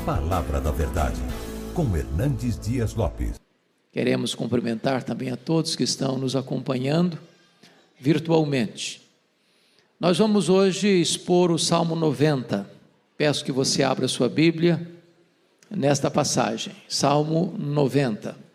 Palavra da Verdade, com Hernandes Dias Lopes. Queremos cumprimentar também a todos que estão nos acompanhando virtualmente. Nós vamos hoje expor o Salmo 90. Peço que você abra sua Bíblia nesta passagem, Salmo 90.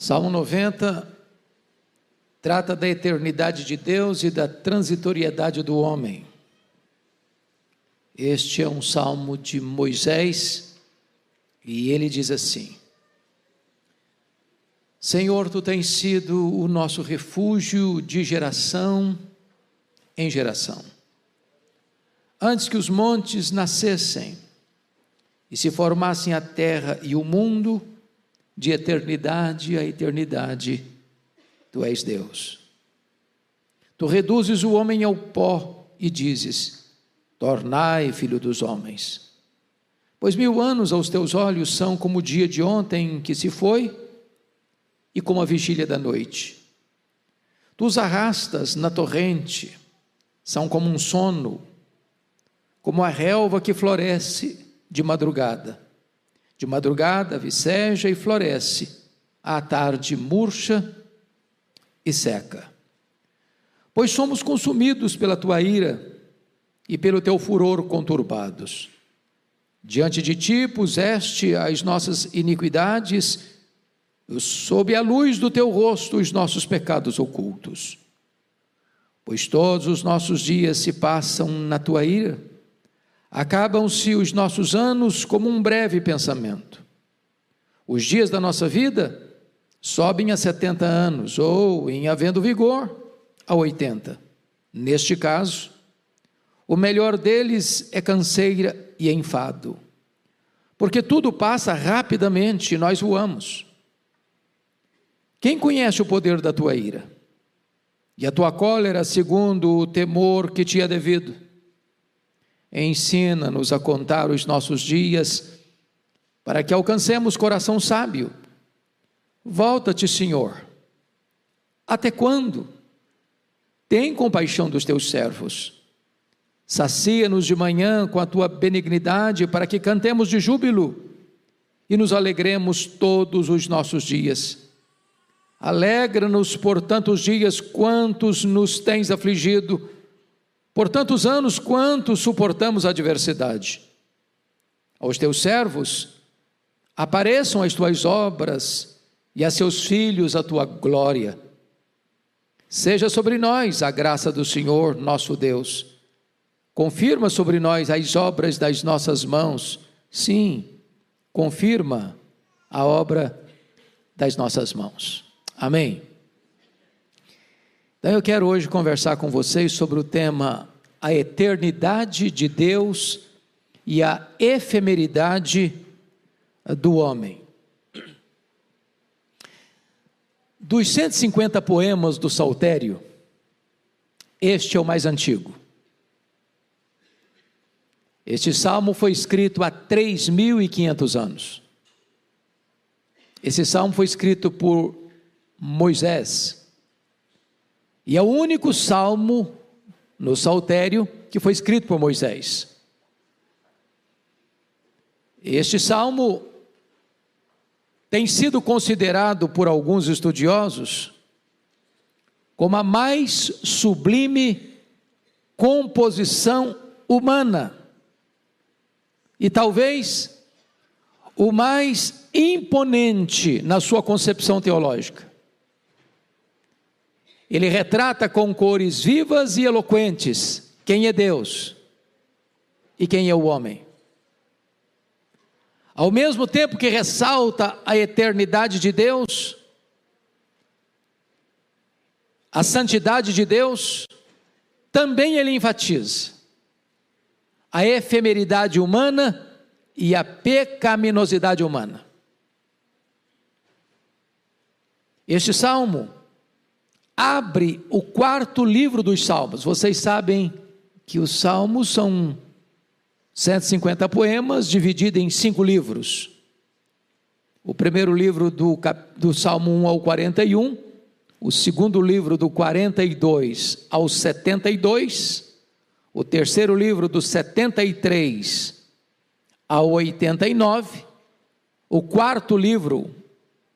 Salmo 90 trata da eternidade de Deus e da transitoriedade do homem. Este é um salmo de Moisés e ele diz assim: Senhor, tu tens sido o nosso refúgio de geração em geração. Antes que os montes nascessem e se formassem a terra e o mundo, de eternidade a eternidade, tu és Deus. Tu reduzes o homem ao pó e dizes: tornai filho dos homens. Pois 1000 anos aos teus olhos são como o dia de ontem que se foi e como a vigília da noite. Tu os arrastas na torrente, são como um sono, como a relva que floresce de madrugada. De madrugada viceja e floresce, à tarde murcha e seca. Pois somos consumidos pela tua ira e pelo teu furor conturbados. Diante de ti puseste as nossas iniquidades, sob a luz do teu rosto os nossos pecados ocultos. Pois todos os nossos dias se passam na tua ira, acabam-se os nossos anos como um breve pensamento. Os dias da nossa vida sobem a 70 anos, ou, em havendo vigor, a 80. Neste caso, o melhor deles é canseira e enfado, porque tudo passa rapidamente e nós voamos. Quem conhece o poder da tua ira? E a tua cólera segundo o temor que te é devido? Ensina-nos a contar os nossos dias, para que alcancemos coração sábio. Volta-te, Senhor. Até quando? Tem compaixão dos teus servos. Sacia-nos de manhã com a tua benignidade, para que cantemos de júbilo e nos alegremos todos os nossos dias. Alegra-nos por tantos dias quantos nos tens afligido, por tantos anos quanto suportamos a adversidade. Aos teus servos apareçam as tuas obras e a seus filhos a tua glória. Seja sobre nós a graça do Senhor nosso Deus. Confirma sobre nós as obras das nossas mãos. Sim, confirma a obra das nossas mãos. Amém. Então eu quero hoje conversar com vocês sobre o tema a eternidade de Deus e a efemeridade do homem. Dos 150 poemas do Saltério, este é o mais antigo. Este salmo foi escrito há 3.500 anos. Esse salmo foi escrito por Moisés. E é o único salmo no Saltério que foi escrito por Moisés. Este salmo tem sido considerado por alguns estudiosos como a mais sublime composição humana e talvez o mais imponente na sua concepção teológica. Ele retrata com cores vivas e eloquentes quem é Deus e quem é o homem. Ao mesmo tempo que ressalta a eternidade de Deus, a santidade de Deus, também ele enfatiza a efemeridade humana e a pecaminosidade humana. Este salmo abre o quarto livro dos Salmos. Vocês sabem que os Salmos são 150 poemas divididos em 5 livros. O primeiro livro do Salmo 1 ao 41, o segundo livro do 42 ao 72, o terceiro livro do 73 ao 89, o quarto livro,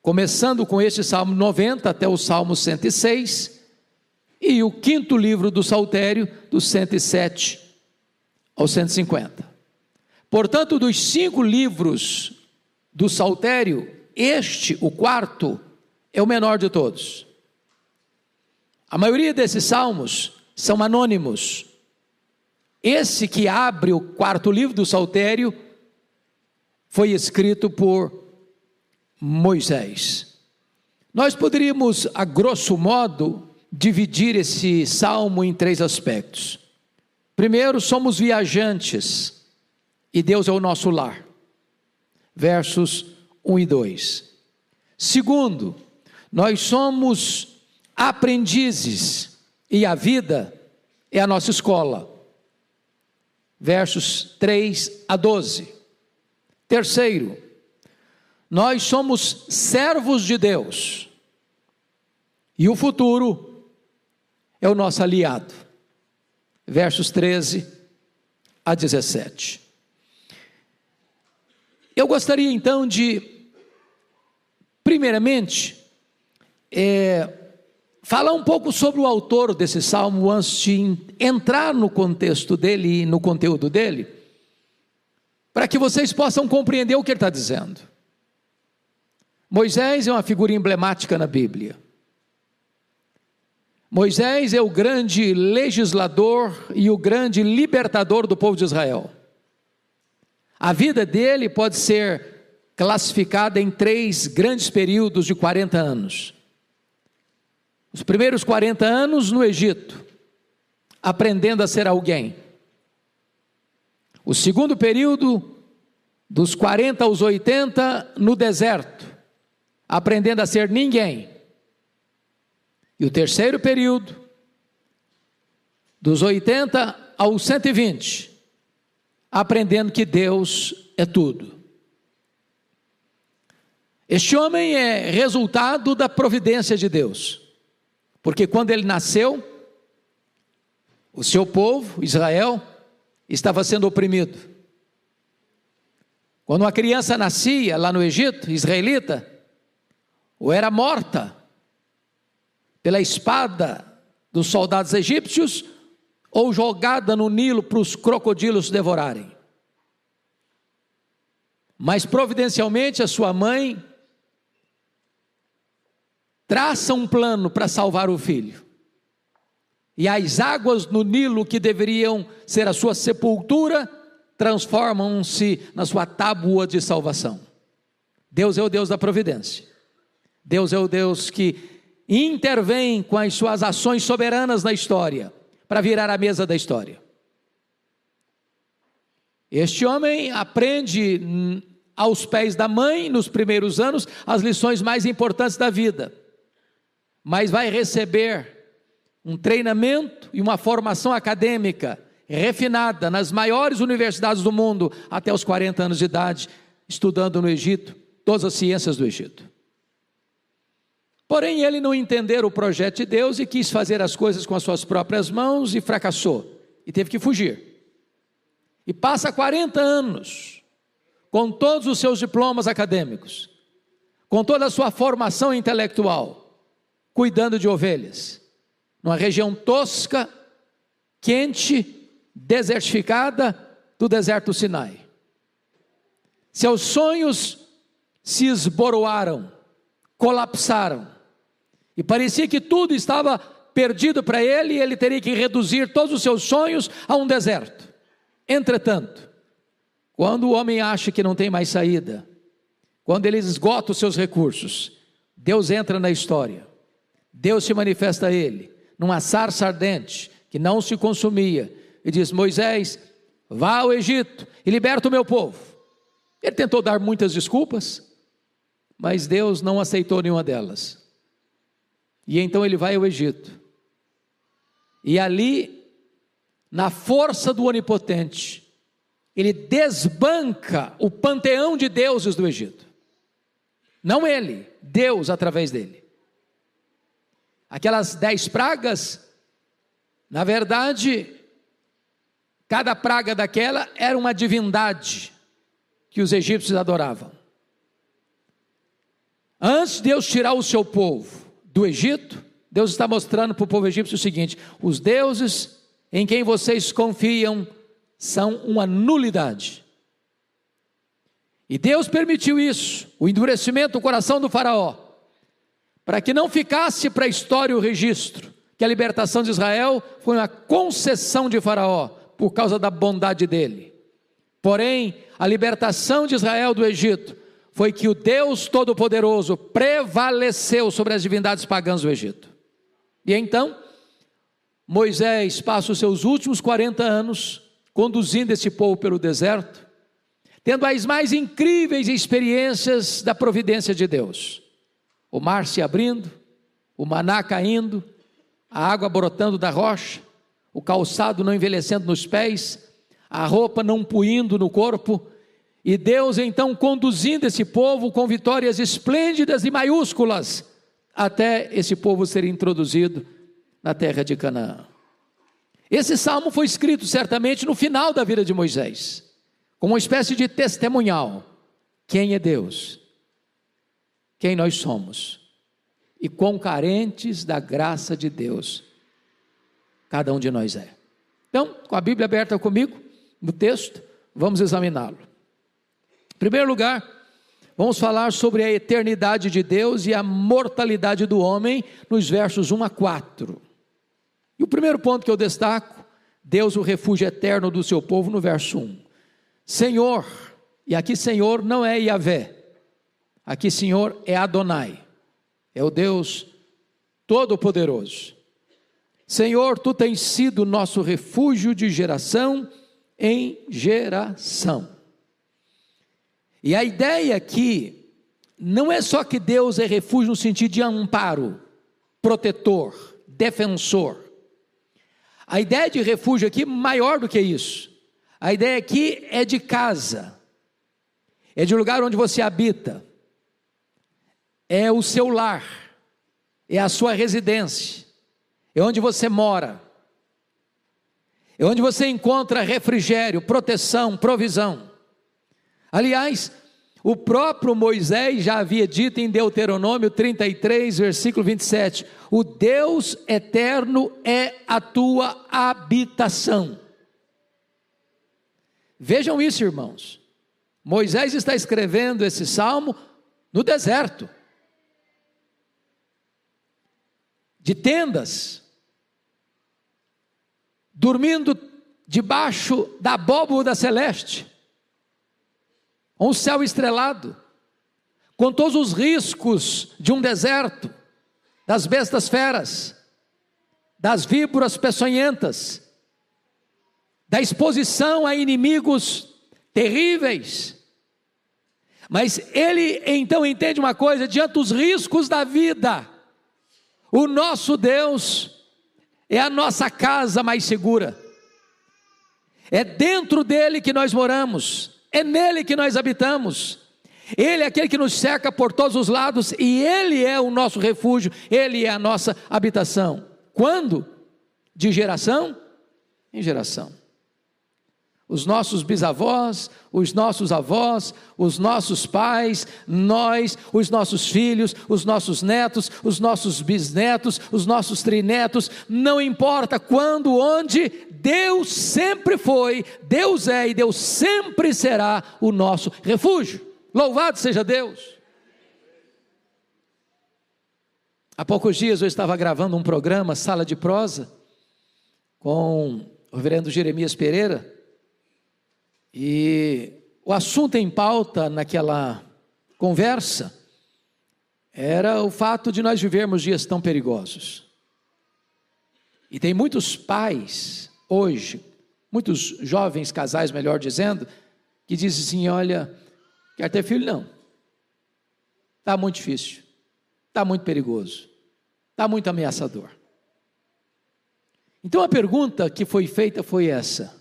começando com este Salmo 90 até o Salmo 106, e o quinto livro do Saltério, do 107 ao 150. Portanto, dos 5 livros do Saltério, este, o quarto, é o menor de todos. A maioria desses salmos são anônimos. Esse que abre o quarto livro do Saltério foi escrito por Moisés. Nós poderíamos, a grosso modo, dividir esse salmo em 3 aspectos. Primeiro, somos viajantes e Deus é o nosso lar. Versos 1 e 2. Segundo, nós somos aprendizes e a vida é a nossa escola. Versos 3 a 12. Terceiro, nós somos servos de Deus e o futuro é o nosso aliado. Versos 13 a 17. Eu gostaria então de, primeiramente, falar um pouco sobre o autor desse salmo antes de entrar no contexto dele e no conteúdo dele, para que vocês possam compreender o que ele está dizendo. Moisés é uma figura emblemática na Bíblia. Moisés é o grande legislador e o grande libertador do povo de Israel. A vida dele pode ser classificada em 3 grandes períodos de 40 anos. Os primeiros 40 anos no Egito, aprendendo a ser alguém. O segundo período, dos 40 aos 80, no deserto, aprendendo a ser ninguém. E o terceiro período, dos 80 aos 120, aprendendo que Deus é tudo. Este homem é resultado da providência de Deus, porque quando ele nasceu, o seu povo, Israel, estava sendo oprimido. Quando uma criança nascia lá no Egito, israelita, ou era morta pela espada dos soldados egípcios, ou jogada no Nilo para os crocodilos devorarem. Mas providencialmente a sua mãe traça um plano para salvar o filho. E as águas no Nilo, que deveriam ser a sua sepultura, transformam-se na sua tábua de salvação. Deus é o Deus da providência. Deus é o Deus que intervém com as suas ações soberanas na história, para virar a mesa da história. Este homem aprende aos pés da mãe, nos primeiros anos, as lições mais importantes da vida, mas vai receber um treinamento e uma formação acadêmica refinada nas maiores universidades do mundo, até os 40 anos de idade, estudando no Egito, todas as ciências do Egito. Porém, ele não entendeu o projeto de Deus e quis fazer as coisas com as suas próprias mãos e fracassou, e teve que fugir. E passa 40 anos, com todos os seus diplomas acadêmicos, com toda a sua formação intelectual, cuidando de ovelhas, numa região tosca, quente, desertificada do deserto do Sinai. Seus sonhos se esboroaram, colapsaram, e parecia que tudo estava perdido para ele, e ele teria que reduzir todos os seus sonhos a um deserto. Entretanto, quando o homem acha que não tem mais saída, quando ele esgota os seus recursos, Deus entra na história. Deus se manifesta a ele, numa sarça ardente, que não se consumia, e diz: Moisés, vá ao Egito e liberta o meu povo. Ele tentou dar muitas desculpas, mas Deus não aceitou nenhuma delas. E então ele vai ao Egito. E ali, na força do Onipotente, ele desbanca o panteão de deuses do Egito. Não ele, Deus através dele. Aquelas 10 pragas, na verdade, cada praga daquela era uma divindade que os egípcios adoravam. Antes de Deus tirar o seu povo do Egito, Deus está mostrando para o povo egípcio o seguinte: os deuses em quem vocês confiam são uma nulidade. E Deus permitiu isso, o endurecimento do coração do faraó, para que não ficasse para a história o registro que a libertação de Israel foi uma concessão de faraó, por causa da bondade dele. Porém, a libertação de Israel do Egito foi que o Deus Todo-Poderoso prevaleceu sobre as divindades pagãs do Egito. E então, Moisés passa os seus últimos 40 anos conduzindo esse povo pelo deserto, tendo as mais incríveis experiências da providência de Deus. O mar se abrindo, o maná caindo, a água brotando da rocha, o calçado não envelhecendo nos pés, a roupa não puindo no corpo, e Deus então conduzindo esse povo com vitórias esplêndidas e maiúsculas, até esse povo ser introduzido na terra de Canaã. Esse salmo foi escrito certamente no final da vida de Moisés, como uma espécie de testemunhal. Quem é Deus? Quem nós somos? E quão carentes da graça de Deus cada um de nós é. Então, com a Bíblia aberta comigo, no texto, vamos examiná-lo. Em primeiro lugar, vamos falar sobre a eternidade de Deus e a mortalidade do homem, nos versos 1 a 4. E o primeiro ponto que eu destaco, Deus o refúgio eterno do seu povo, no verso 1. Senhor, e aqui Senhor não é Yahvé, aqui Senhor é Adonai, é o Deus Todo-Poderoso. Senhor, Tu tens sido nosso refúgio de geração em geração. E a ideia aqui, não é só que Deus é refúgio no sentido de amparo, protetor, defensor. A ideia de refúgio aqui é maior do que isso. A ideia aqui é de casa, é de lugar onde você habita, é o seu lar, é a sua residência, é onde você mora, é onde você encontra refrigério, proteção, provisão. Aliás, o próprio Moisés já havia dito em Deuteronômio 33, versículo 27, o Deus eterno é a tua habitação. Vejam isso, irmãos. Moisés está escrevendo esse salmo no deserto, de tendas, dormindo debaixo da abóbora celeste, um céu estrelado, com todos os riscos de um deserto, das bestas feras, das víboras peçonhentas, da exposição a inimigos terríveis. Mas ele então entende uma coisa: diante dos riscos da vida, o nosso Deus é a nossa casa mais segura, é dentro dele que nós moramos, é nele que nós habitamos, ele é aquele que nos cerca por todos os lados, e ele é o nosso refúgio, ele é a nossa habitação. Quando? De geração em geração. Os nossos bisavós, os nossos avós, os nossos pais, nós, os nossos filhos, os nossos netos, os nossos bisnetos, os nossos trinetos, não importa quando, onde, Deus sempre foi, Deus é e Deus sempre será o nosso refúgio. Louvado seja Deus! Há poucos dias eu estava gravando um programa, Sala de Prosa, com o reverendo Jeremias Pereira, e o assunto em pauta naquela conversa era o fato de nós vivermos dias tão perigosos. E tem muitos pais hoje, muitos jovens casais, melhor dizendo, que dizem assim: olha, quer ter filho? Não, está muito difícil, está muito perigoso, está muito ameaçador. Então a pergunta que foi feita foi essa: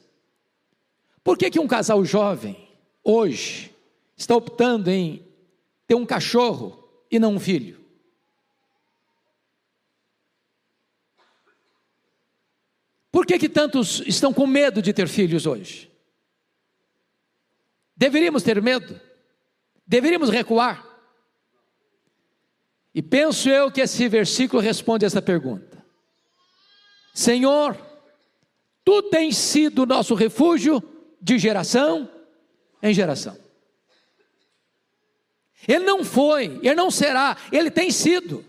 por que um casal jovem, hoje, está optando em ter um cachorro e não um filho? Por que tantos estão com medo de ter filhos hoje? Deveríamos ter medo? Deveríamos recuar? E penso eu que esse versículo responde essa pergunta. Senhor, Tu tens sido o nosso refúgio de geração em geração. Ele não foi, Ele não será, Ele tem sido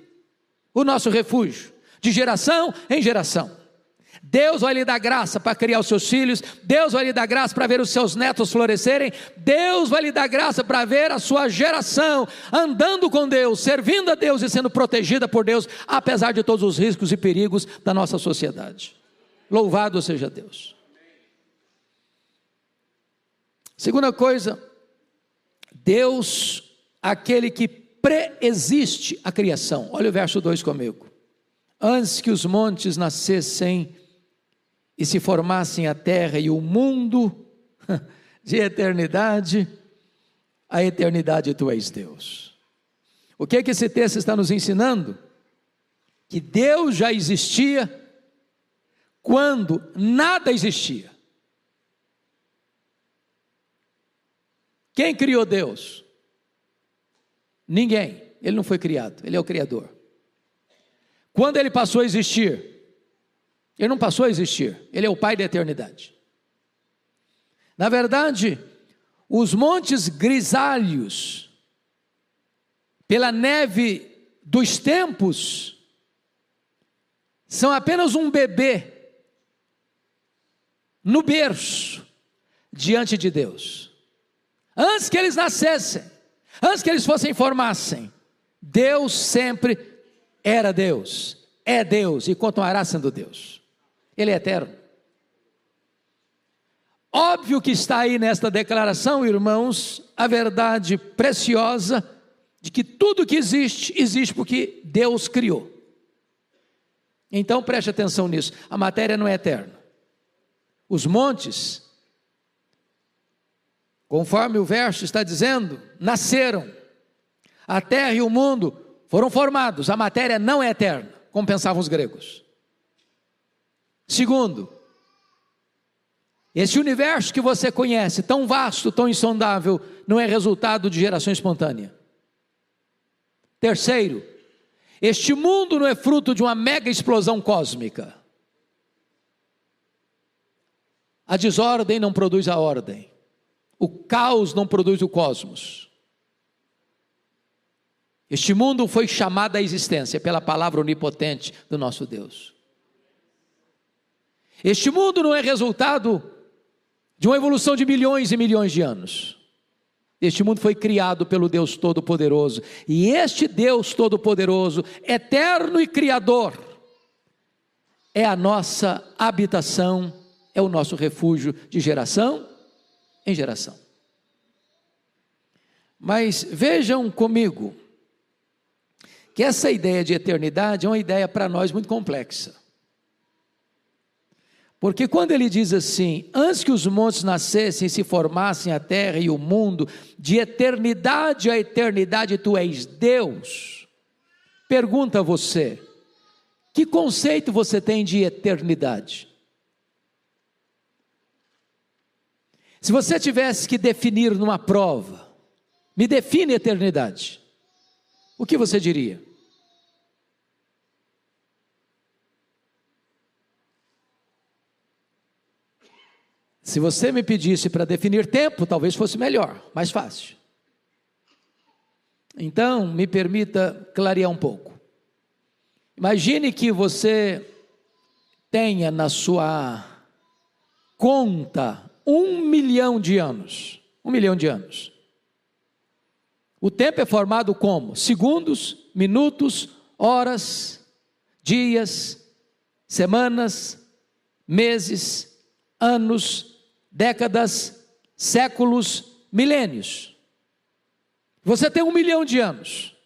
o nosso refúgio de geração em geração. Deus vai lhe dar graça para criar os seus filhos, Deus vai lhe dar graça para ver os seus netos florescerem, Deus vai lhe dar graça para ver a sua geração andando com Deus, servindo a Deus e sendo protegida por Deus, apesar de todos os riscos e perigos da nossa sociedade. Louvado seja Deus. Segunda coisa, Deus, aquele que preexiste a criação. Olha o verso 2 comigo. Antes que os montes nascessem e se formassem a terra e o mundo, de eternidade a eternidade Tu és Deus. O que esse texto está nos ensinando? Que Deus já existia quando nada existia. Quem criou Deus? Ninguém, Ele não foi criado, Ele é o Criador. Quando Ele passou a existir? Ele não passou a existir, Ele é o Pai da eternidade. Na verdade, os montes grisalhos, pela neve dos tempos, são apenas um bebê no berço diante de Deus. Antes que eles nascessem, antes que eles formassem, Deus sempre era Deus, é Deus e continuará sendo Deus. Ele é eterno. Óbvio que está aí nesta declaração, irmãos, a verdade preciosa de que tudo que existe, existe porque Deus criou. Então preste atenção nisso, a matéria não é eterna. Os montes, conforme o verso está dizendo, nasceram. A terra e o mundo foram formados, a matéria não é eterna, como pensavam os gregos. Segundo, esse universo que você conhece, tão vasto, tão insondável, não é resultado de geração espontânea. Terceiro, este mundo não é fruto de uma mega explosão cósmica. A desordem não produz a ordem, o caos não produz o cosmos. Este mundo foi chamado à existência pela palavra onipotente do nosso Deus. Este mundo não é resultado de uma evolução de milhões e milhões de anos. Este mundo foi criado pelo Deus Todo-Poderoso, e este Deus Todo-Poderoso, eterno e Criador, é a nossa habitação, é o nosso refúgio de geração em geração. Mas vejam comigo, que essa ideia de eternidade é uma ideia para nós muito complexa. Porque quando ele diz assim, antes que os montes nascessem e se formassem a terra e o mundo, de eternidade a eternidade Tu és Deus. Pergunta a você, que conceito você tem de eternidade? Se você tivesse que definir numa prova, me define eternidade, o que você diria? Se você me pedisse para definir tempo, talvez fosse melhor, mais fácil. Então, me permita clarear um pouco. Imagine que você tenha na sua conta 1 milhão de anos. 1 milhão de anos. O tempo é formado como? Segundos, minutos, horas, dias, semanas, meses, anos, décadas, séculos, milênios. Você tem 1 milhão de anos,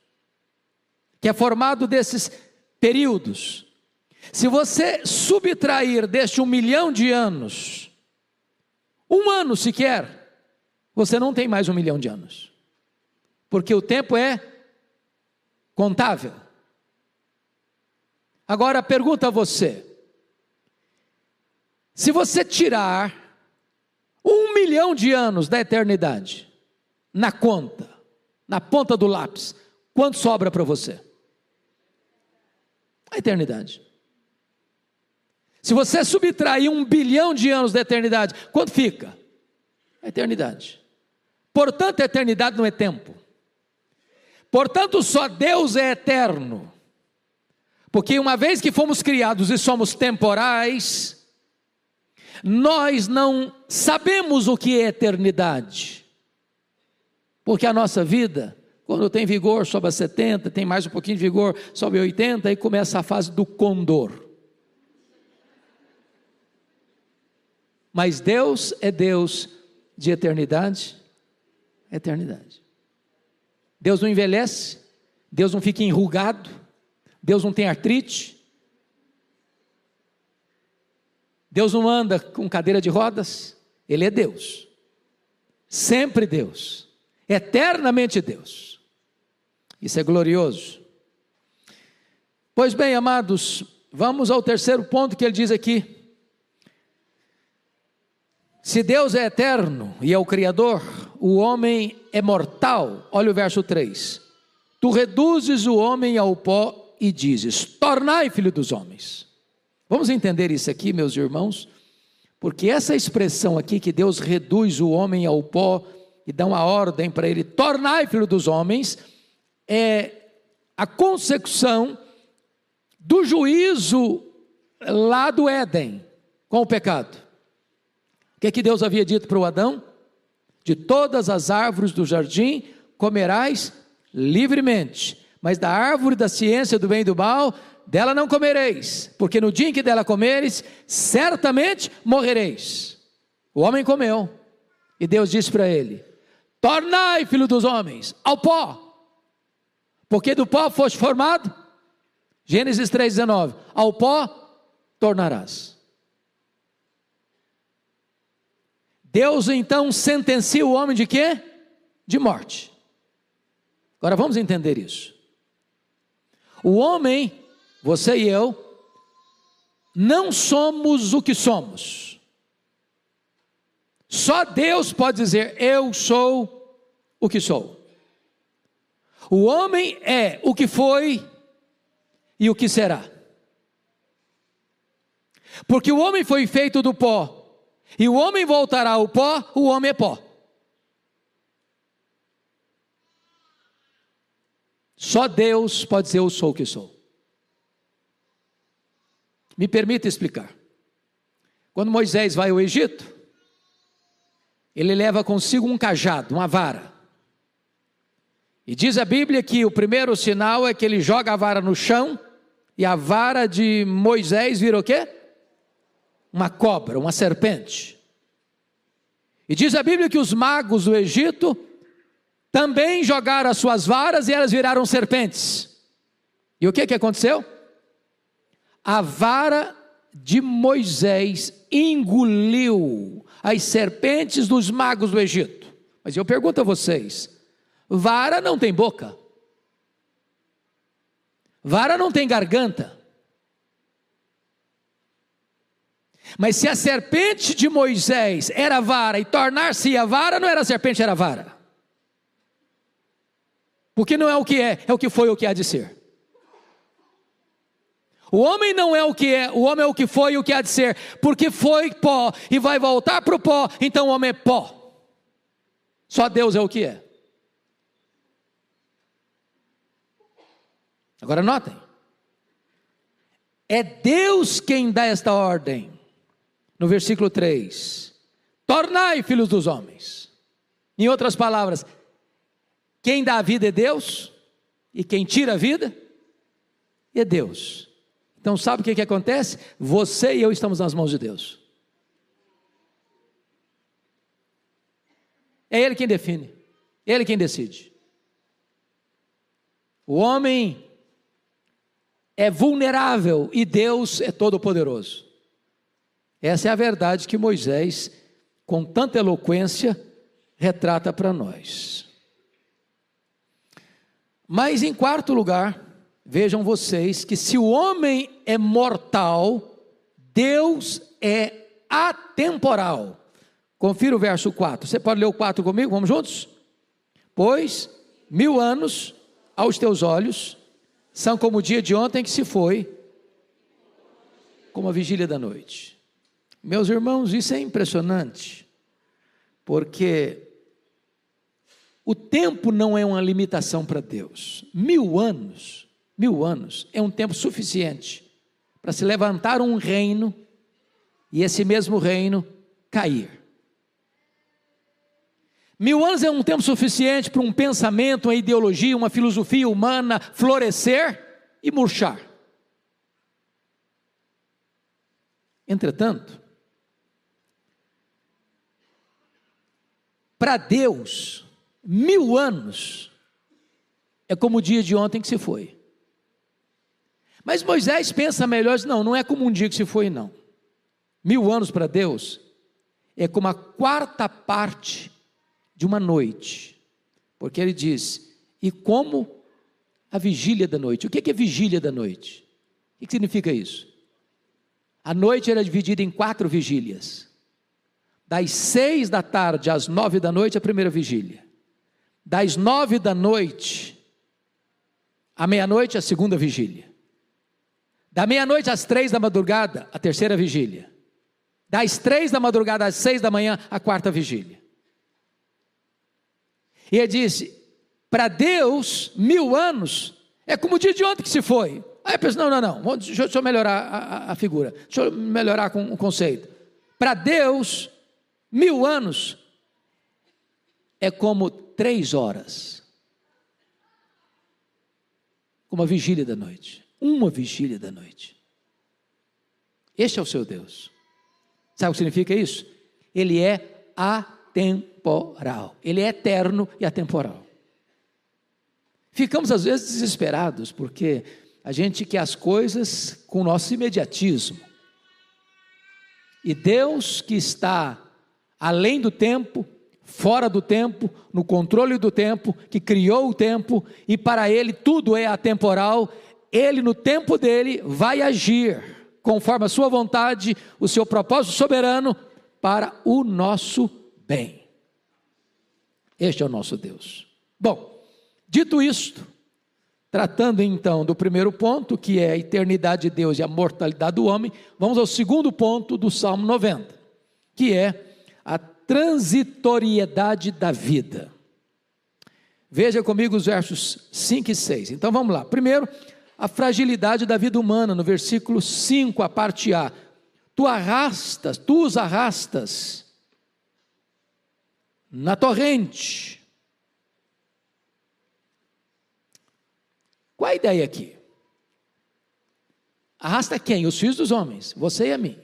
que é formado desses períodos. Se você subtrair deste 1 milhão de anos, um ano sequer, você não tem mais 1 milhão de anos. Porque o tempo é contável. Agora pergunta a você: se você tirar 1 milhão de anos da eternidade, na conta, na ponta do lápis, quanto sobra para você? A eternidade. Se você subtrair 1 bilhão de anos da eternidade, quanto fica? A eternidade. Portanto, a eternidade não é tempo. Portanto, só Deus é eterno. Porque uma vez que fomos criados e somos temporais, nós não sabemos o que é eternidade. Porque a nossa vida, quando tem vigor, sobe a 70, tem mais um pouquinho de vigor, sobe a 80, e começa a fase do condor. Mas Deus é Deus de eternidade, eternidade. Deus não envelhece, Deus não fica enrugado, Deus não tem artrite, Deus não anda com cadeira de rodas, Ele é Deus, sempre Deus, eternamente Deus. Isso é glorioso. Pois bem, amados, vamos ao terceiro ponto que ele diz aqui. Se Deus é eterno e é o Criador, o homem é mortal. Olha o verso 3. Tu reduzes o homem ao pó e dizes: tornai filho dos homens. Vamos entender isso aqui, meus irmãos, porque essa expressão aqui, que Deus reduz o homem ao pó e dá uma ordem para ele, tornai filho dos homens, é a consecução do juízo lá do Éden, com o pecado. O que Deus havia dito para o Adão? De todas as árvores do jardim comerás livremente, mas da árvore da ciência do bem e do mal, dela não comereis, porque no dia em que dela comeres, certamente morrereis. O homem comeu, e Deus disse para ele: tornai, filho dos homens, ao pó, porque do pó foste formado. Gênesis 3,19, ao pó tornarás. Deus então sentencia o homem de quê? De morte. Agora vamos entender isso. O homem, você e eu, não somos o que somos. Só Deus pode dizer: eu sou o que sou. O homem é o que foi e o que será. Porque o homem foi feito do pó, e o homem voltará ao pó, o homem é pó. Só Deus pode dizer: eu sou o que sou. Me permita explicar. Quando Moisés vai ao Egito, ele leva consigo um cajado, uma vara. E diz a Bíblia que o primeiro sinal é que ele joga a vara no chão, e a vara de Moisés vira o quê? Uma cobra, uma serpente. E diz a Bíblia que os magos do Egito também jogaram as suas varas e elas viraram serpentes. E o que aconteceu? A vara de Moisés engoliu as serpentes dos magos do Egito. Mas eu pergunto a vocês: vara não tem boca, vara não tem garganta. Mas se a serpente de Moisés era vara e tornar-se a vara, não era serpente, era vara. Porque não é o que é o que foi, o que há de ser. O homem não é o que é, o homem é o que foi e o que há de ser. Porque foi pó e vai voltar para o pó, então o homem é pó. Só Deus é o que é. Agora notem, é Deus quem dá esta ordem. No versículo 3, tornai filhos dos homens. Em outras palavras, quem dá a vida é Deus, e quem tira a vida é Deus. Então sabe o que acontece? Você e eu estamos nas mãos de Deus. É Ele quem define, Ele quem decide. O homem é vulnerável e Deus é todo-poderoso. Essa é a verdade que Moisés, com tanta eloquência, retrata para nós. Mas em quarto lugar, vejam vocês que se o homem é mortal, Deus é atemporal. Confira o verso 4. Você pode ler o 4 comigo? Vamos juntos? Pois 1000 anos aos teus olhos são como o dia de ontem que se foi, como a vigília da noite. Meus irmãos, isso é impressionante, porque o tempo não é uma limitação para Deus. 1000 anos é um tempo suficiente para se levantar um reino e esse mesmo reino cair. 1000 anos é um tempo suficiente para um pensamento, uma ideologia, uma filosofia humana florescer e murchar. Entretanto, para Deus, 1000 anos é como o dia de ontem que se foi. Mas Moisés pensa melhor, diz, não é como um dia que se foi, não. 1000 anos para Deus é como a quarta parte de uma noite, porque ele diz, e como a vigília da noite. O que é vigília da noite? O que significa isso? A noite era dividida em 4 vigílias, das 6 da tarde às 9 da noite a primeira vigília, das 9 da noite à meia-noite a segunda vigília, da meia-noite às 3 da madrugada a terceira vigília, das 3 da madrugada às 6 da manhã a quarta vigília. E ele disse, para Deus 1000 anos é como o dia de ontem que se foi. Aí eu penso, não, deixa eu melhorar a figura, deixa eu melhorar com o conceito. Para Deus 1000 anos é como 3 horas, como a vigília da noite, uma vigília da noite. Este é o seu Deus. Sabe o que significa isso? Ele é atemporal, ele é eterno e atemporal. Ficamos às vezes desesperados, porque a gente quer as coisas com o nosso imediatismo, e Deus, que está além do tempo, fora do tempo, no controle do tempo, que criou o tempo, e para Ele tudo é atemporal, Ele no tempo dele vai agir, conforme a sua vontade, o seu propósito soberano, para o nosso bem. Este é o nosso Deus. Bom, dito isto, tratando então do primeiro ponto, que é a eternidade de Deus e a mortalidade do homem, vamos ao segundo ponto do Salmo 90, que é a transitoriedade da vida. Veja comigo os versos 5 e 6. Então vamos lá. Primeiro, a fragilidade da vida humana, no versículo 5, a parte A. Tu os arrastas na torrente. Qual a ideia aqui? Arrasta quem? Os filhos dos homens, você e a mim.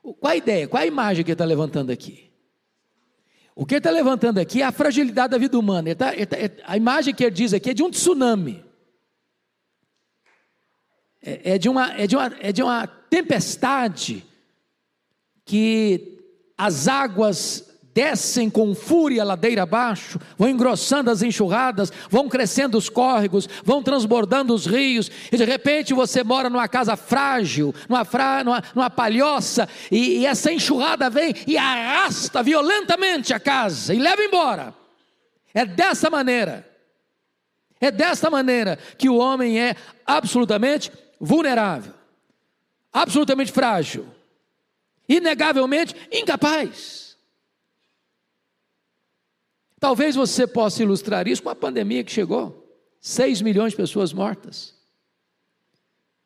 Qual a ideia? Qual a imagem que ele está levantando aqui? O que ele está levantando aqui é a fragilidade da vida humana. A imagem que ele diz aqui é de um tsunami. É de uma tempestade que as águas descem com fúria ladeira abaixo, vão engrossando as enxurradas, vão crescendo os córregos, vão transbordando os rios, e de repente você mora numa casa frágil, numa palhoça, e essa enxurrada vem e arrasta violentamente a casa, e leva embora. É dessa maneira que o homem é absolutamente vulnerável, absolutamente frágil, inegavelmente incapaz. Talvez você possa ilustrar isso com a pandemia que chegou, 6 milhões de pessoas mortas,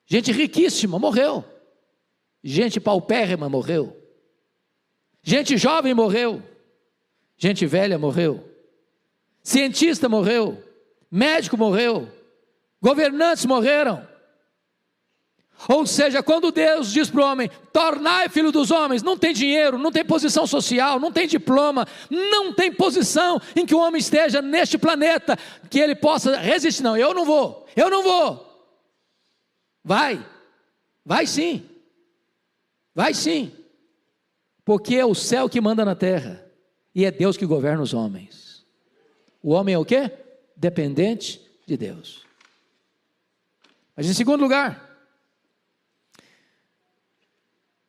gente riquíssima morreu, gente paupérrima morreu, gente jovem morreu, gente velha morreu, cientista morreu, médico morreu, governantes morreram. Ou seja, quando Deus diz para o homem, tornai filho dos homens, não tem dinheiro, não tem posição social, não tem diploma, não tem posição em que o homem esteja neste planeta, que ele possa resistir. Não, eu não vou. Vai sim, porque é o céu que manda na terra, e é Deus que governa os homens. O homem é o quê? Dependente de Deus. Mas em segundo lugar,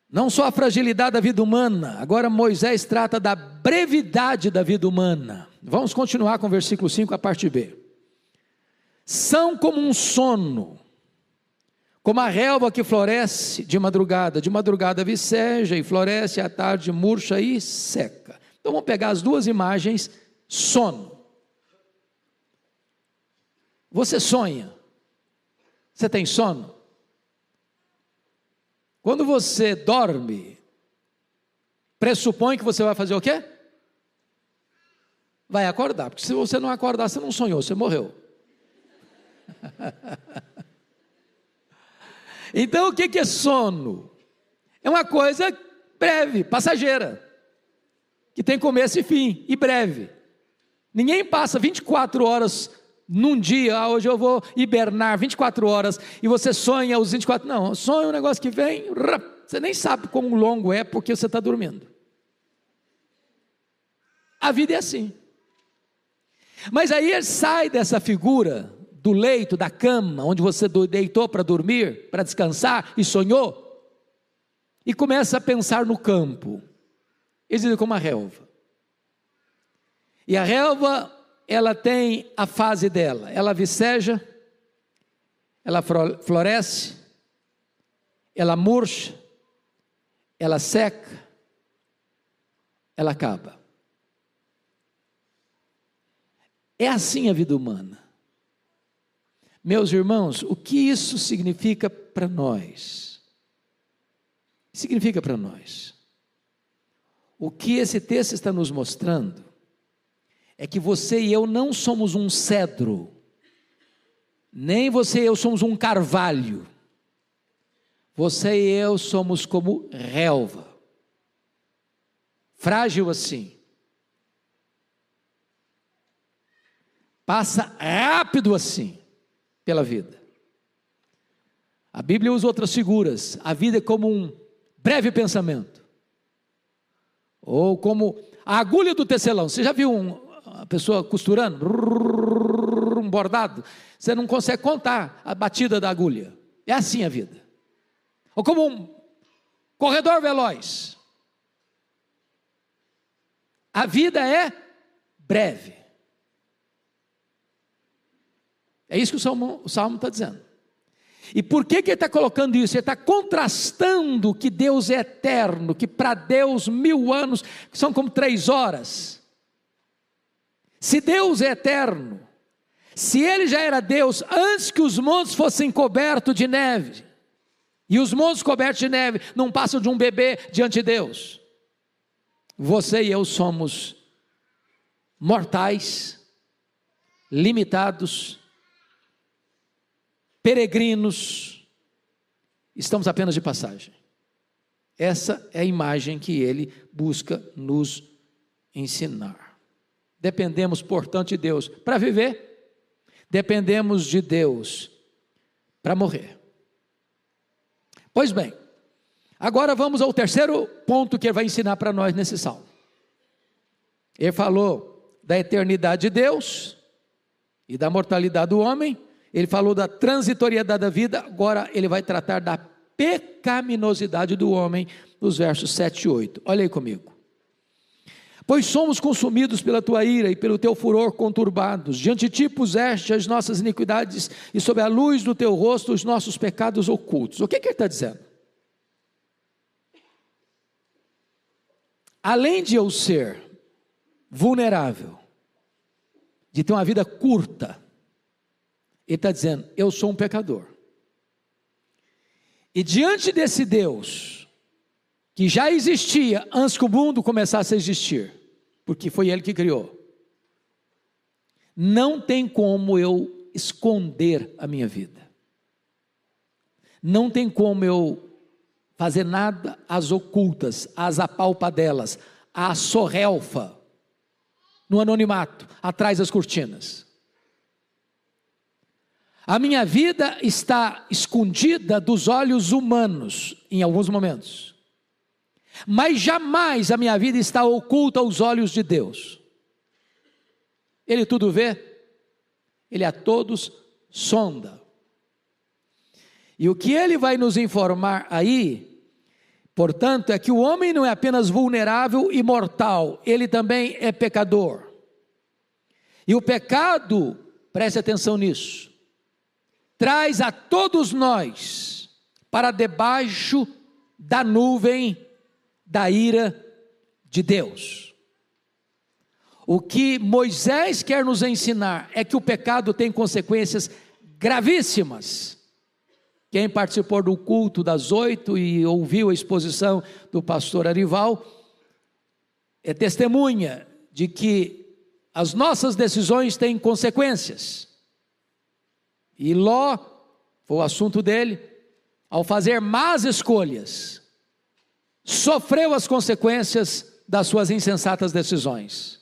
não só a fragilidade da vida humana, agora Moisés trata da brevidade da vida humana. Vamos continuar com o versículo 5, a parte B. São como um sono, como a relva que floresce de madrugada viceja e floresce, à tarde murcha e seca. Então vamos pegar as duas imagens, sono. Você sonha? Você tem sono? Quando você dorme, pressupõe que você vai fazer o quê? Vai acordar, porque se você não acordar, você não sonhou, você morreu. Então o que é sono? É uma coisa breve, passageira, que tem começo e fim, e breve. Ninguém passa 24 horas num dia, hoje eu vou hibernar 24 horas, e você sonha os 24, não, sonha um negócio que vem, você nem sabe quão longo é, porque você está dormindo. A vida é assim. Mas aí ele sai dessa figura, do leito, da cama, onde você deitou para dormir, para descansar, e sonhou, e começa a pensar no campo. Eles dizem como a relva. E a relva, ela tem a fase dela, ela viceja, ela floresce, ela murcha, ela seca, ela acaba. É assim a vida humana. Meus irmãos, o que isso significa para nós? Significa para nós. O que esse texto está nos mostrando é que você e eu não somos um cedro, nem você e eu somos um carvalho. Você e eu somos como relva, frágil assim, passa rápido assim pela vida. A Bíblia usa outras figuras. A vida é como um breve pensamento, ou como a agulha do tecelão. Você já viu uma pessoa costurando um bordado? Você não consegue contar a batida da agulha. É assim a vida. Ou como um corredor veloz. A vida é breve. É isso que o Salmo está dizendo. E por que ele está colocando isso? Ele está contrastando que Deus é eterno, que para Deus 1000 anos são como 3 horas. Se Deus é eterno, se Ele já era Deus antes que os montes fossem cobertos de neve, e os montes cobertos de neve não passam de um bebê diante de Deus, você e eu somos mortais, limitados, peregrinos, estamos apenas de passagem. Essa é a imagem que ele busca nos ensinar. Dependemos, portanto, de Deus para viver, dependemos de Deus para morrer. Pois bem, agora vamos ao terceiro ponto que ele vai ensinar para nós nesse salmo. Ele falou da eternidade de Deus e da mortalidade do homem. Ele falou da transitoriedade da vida, agora ele vai tratar da pecaminosidade do homem, nos versos 7 e 8. Olha aí comigo. Pois somos consumidos pela tua ira e pelo teu furor conturbados. Diante de ti puseste as nossas iniquidades e sob a luz do teu rosto os nossos pecados ocultos. O que ele está dizendo? Além de eu ser vulnerável, de ter uma vida curta, ele está dizendo, eu sou um pecador. E diante desse Deus, que já existia antes que o mundo começasse a existir, porque foi Ele que criou, não tem como eu esconder a minha vida. Não tem como eu fazer nada às ocultas, às apalpadelas, à sorrelfa, no anonimato, atrás das cortinas. A minha vida está escondida dos olhos humanos, em alguns momentos. Mas jamais a minha vida está oculta aos olhos de Deus. Ele tudo vê, Ele a todos sonda. E o que Ele vai nos informar aí, portanto, é que o homem não é apenas vulnerável e mortal, ele também é pecador. E o pecado, preste atenção nisso, traz a todos nós para debaixo da nuvem da ira de Deus. O que Moisés quer nos ensinar é que o pecado tem consequências gravíssimas. Quem participou do culto das 8 e ouviu a exposição do pastor Arival, é testemunha de que as nossas decisões têm consequências. E Ló, foi o assunto dele, ao fazer más escolhas, sofreu as consequências das suas insensatas decisões.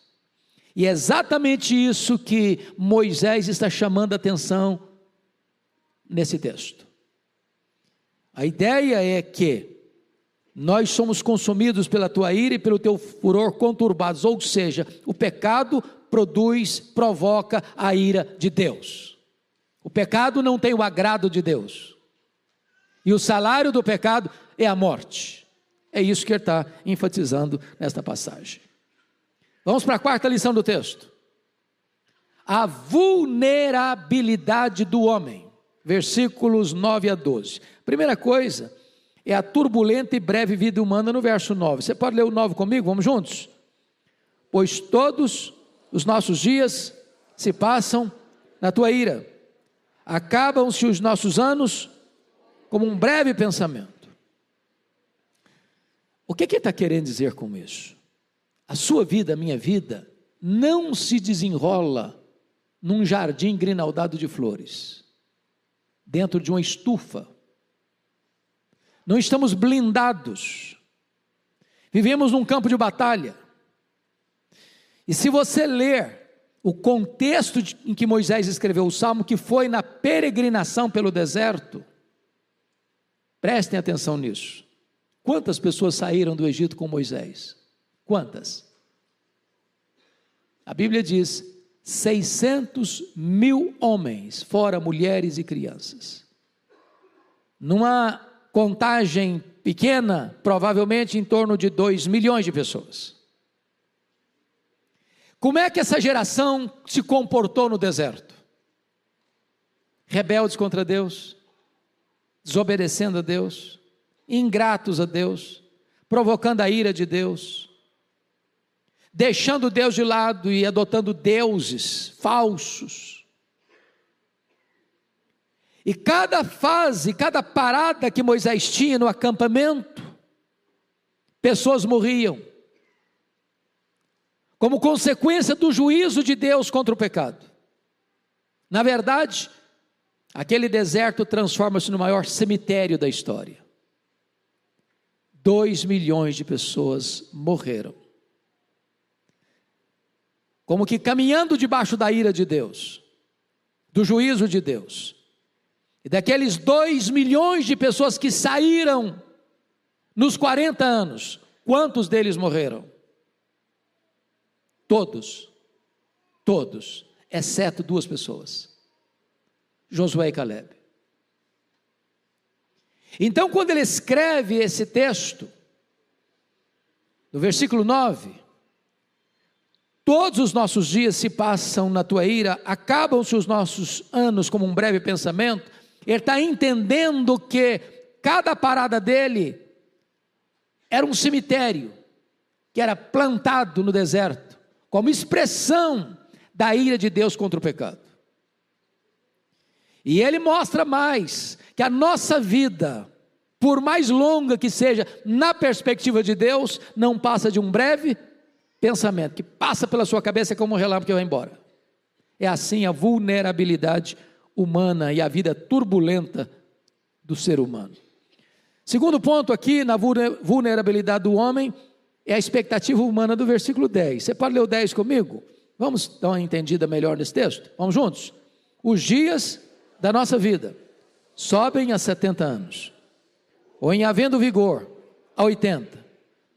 E é exatamente isso que Moisés está chamando a atenção nesse texto. A ideia é que nós somos consumidos pela tua ira e pelo teu furor conturbados, ou seja, o pecado provoca a ira de Deus. O pecado não tem o agrado de Deus, e o salário do pecado é a morte. É isso que ele está enfatizando nesta passagem. Vamos para a quarta lição do texto. A vulnerabilidade do homem, versículos 9 a 12. Primeira coisa é a turbulenta e breve vida humana no verso 9. Você pode ler o 9 comigo? Vamos juntos? Pois todos os nossos dias se passam na tua ira, acabam-se os nossos anos como um breve pensamento. O que ele está querendo dizer com isso? A sua vida, a minha vida, não se desenrola num jardim grinaldado de flores, dentro de uma estufa. Não estamos blindados, vivemos num campo de batalha. E se você ler o contexto em que Moisés escreveu o Salmo, que foi na peregrinação pelo deserto, prestem atenção nisso. Quantas pessoas saíram do Egito com Moisés? Quantas? A Bíblia diz 600.000 homens, fora mulheres e crianças. Numa contagem pequena, provavelmente em torno de 2 milhões de pessoas. Como é que essa geração se comportou no deserto? Rebeldes contra Deus, desobedecendo a Deus, ingratos a Deus, provocando a ira de Deus, deixando Deus de lado e adotando deuses falsos. E cada fase, cada parada que Moisés tinha no acampamento, pessoas morriam, como consequência do juízo de Deus contra o pecado. Na verdade, aquele deserto transforma-se no maior cemitério da história. 2 milhões de pessoas morreram, como que caminhando debaixo da ira de Deus, do juízo de Deus. E daqueles 2 milhões de pessoas que saíram nos 40 anos, quantos deles morreram? Todos, exceto 2 pessoas, Josué e Caleb. Então, quando ele escreve esse texto, no versículo 9, todos os nossos dias se passam na tua ira, acabam-se os nossos anos como um breve pensamento. Ele está entendendo que cada parada dele era um cemitério, que era plantado no deserto, como expressão da ira de Deus contra o pecado. E ele mostra mais, que a nossa vida, por mais longa que seja, na perspectiva de Deus, não passa de um breve pensamento, que passa pela sua cabeça como um relâmpago que vai embora. É assim a vulnerabilidade humana e a vida turbulenta do ser humano. Segundo ponto aqui, na vulnerabilidade do homem, é a expectativa humana do versículo 10. Você pode ler o 10 comigo? Vamos dar uma entendida melhor nesse texto? Vamos juntos? Os dias da nossa vida sobem a 70 anos, ou em havendo vigor, a 80.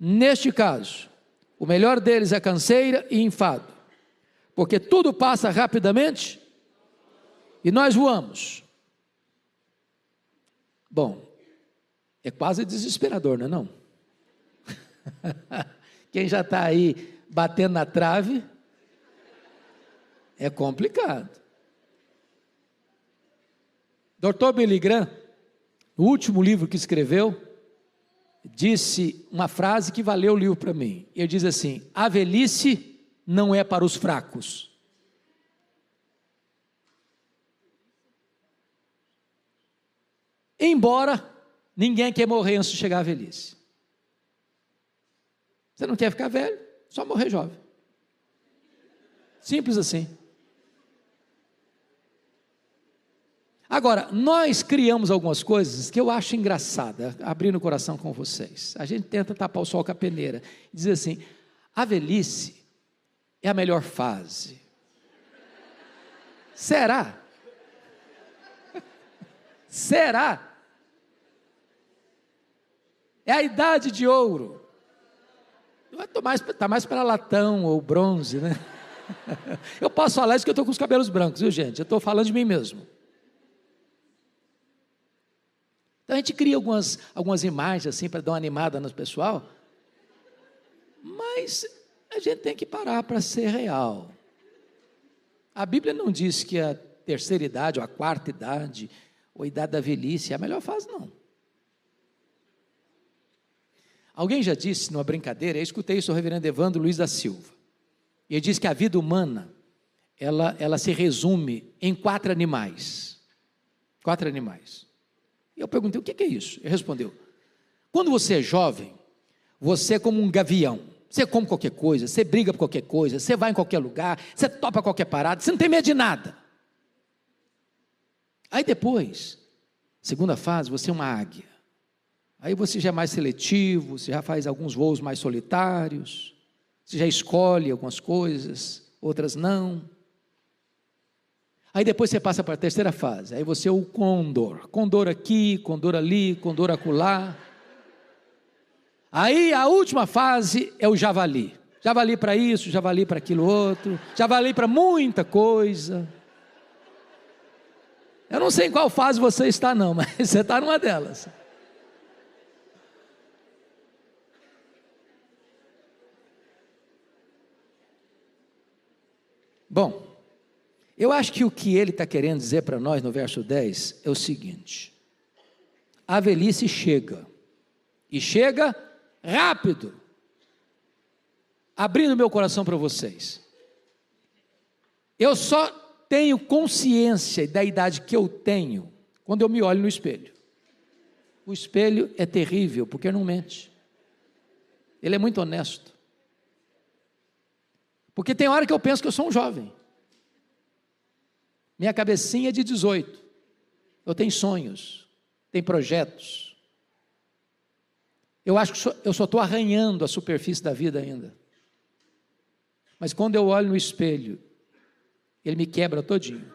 Neste caso, o melhor deles é canseira e enfado, porque tudo passa rapidamente e nós voamos. Bom, é quase desesperador, não é não? Quem já está aí batendo na trave, é complicado. Dr. Billy Graham, no último livro que escreveu, disse uma frase que valeu o livro para mim. Ele diz assim: a velhice não é para os fracos. Embora ninguém quer morrer antes de chegar à velhice. Você não quer ficar velho, só morrer jovem. Simples assim. Agora, nós criamos algumas coisas que eu acho engraçada, abrindo o coração com vocês. A gente tenta tapar o sol com a peneira, e dizer assim: a velhice é a melhor fase. Será? Será? É a idade de ouro. Está mais para latão ou bronze, né? Eu posso falar isso que eu estou com os cabelos brancos, viu, gente? Eu estou falando de mim mesmo. Então a gente cria algumas imagens assim para dar uma animada no pessoal, mas a gente tem que parar para ser real. A Bíblia não diz que a terceira idade, ou a quarta idade, ou a idade da velhice é a melhor fase, não. Alguém já disse numa brincadeira, eu escutei isso do reverendo Evandro Luiz da Silva, e ele diz que a vida humana, ela se resume em 4 animais. 4 animais. E eu perguntei: o que é isso? Ele respondeu: quando você é jovem, você é como um gavião. Você come qualquer coisa, você briga por qualquer coisa, você vai em qualquer lugar, você topa qualquer parada, você não tem medo de nada. Aí depois, segunda fase, você é uma águia. Aí você já é mais seletivo, você já faz alguns voos mais solitários, você já escolhe algumas coisas, outras não. Aí depois você passa para a terceira fase, aí você é o condor. Condor aqui, condor ali, condor acolá. Aí a última fase é o javali. Javali para isso, javali para aquilo outro, javali para muita coisa. Eu não sei em qual fase você está não, mas você está numa delas. Bom, eu acho que o que ele está querendo dizer para nós no verso 10 é o seguinte: a velhice chega, e chega rápido. Abrindo meu coração para vocês, eu só tenho consciência da idade que eu tenho quando eu me olho no espelho. O espelho é terrível, porque não mente, ele é muito honesto. Porque tem hora que eu penso que eu sou um jovem. Minha cabecinha é de 18. Eu tenho sonhos, tenho projetos. Eu acho que eu só estou arranhando a superfície da vida ainda. Mas quando eu olho no espelho, ele me quebra todinho.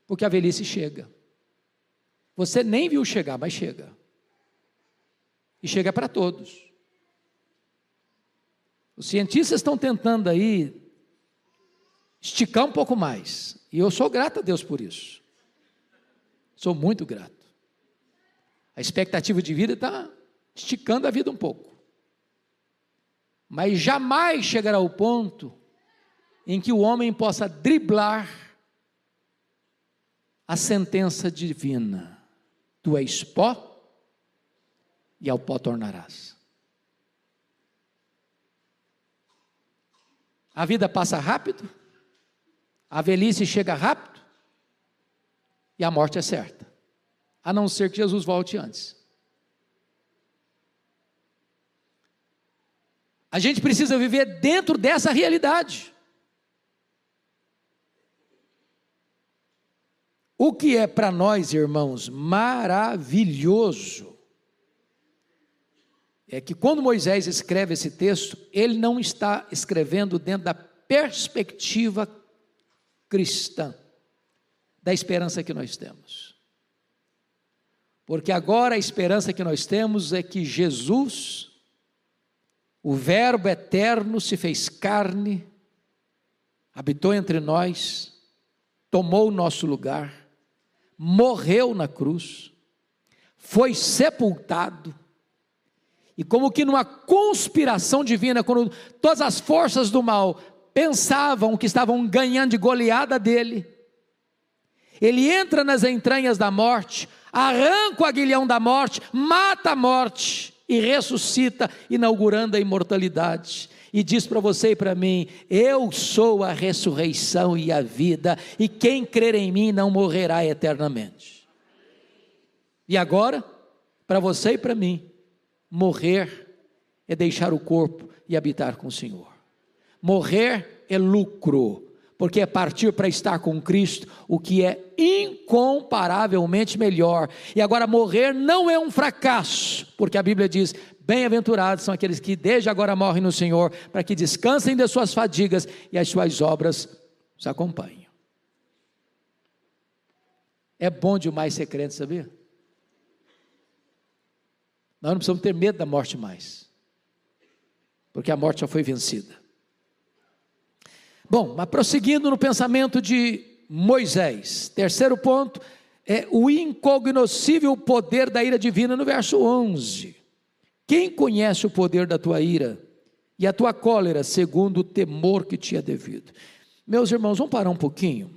Porque a velhice chega. Você nem viu chegar, mas chega. E chega para todos. Os cientistas estão tentando aí esticar um pouco mais, e eu sou grato a Deus por isso, sou muito grato. A expectativa de vida está esticando a vida um pouco, mas jamais chegará ao ponto em que o homem possa driblar a sentença divina: tu és pó e ao pó tornarás. A vida passa rápido, a velhice chega rápido, e a morte é certa, a não ser que Jesus volte antes. A gente precisa viver dentro dessa realidade. O que é para nós, irmãos, maravilhoso, é que quando Moisés escreve esse texto, ele não está escrevendo dentro da perspectiva cristã, da esperança que nós temos. Porque agora a esperança que nós temos é que Jesus, o Verbo eterno, se fez carne, habitou entre nós, tomou o nosso lugar, morreu na cruz, foi sepultado, e como que numa conspiração divina, quando todas as forças do mal pensavam que estavam ganhando de goleada dele, ele entra nas entranhas da morte, arranca o aguilhão da morte, mata a morte e ressuscita, inaugurando a imortalidade. E diz para você e para mim: eu sou a ressurreição e a vida, e quem crer em mim não morrerá eternamente. E agora, para você e para mim, morrer é deixar o corpo e habitar com o Senhor. Morrer é lucro, porque é partir para estar com Cristo, o que é incomparavelmente melhor. E agora morrer não é um fracasso, porque a Bíblia diz: bem-aventurados são aqueles que desde agora morrem no Senhor, para que descansem das suas fadigas e as suas obras os acompanhem. É bom demais ser crente, sabia? Nós não precisamos ter medo da morte mais, porque a morte já foi vencida. Bom, mas prosseguindo no pensamento de Moisés, terceiro ponto é o incognoscível poder da ira divina, no verso 11. Quem conhece o poder da tua ira e a tua cólera, segundo o temor que te é devido? Meus irmãos, vamos parar um pouquinho.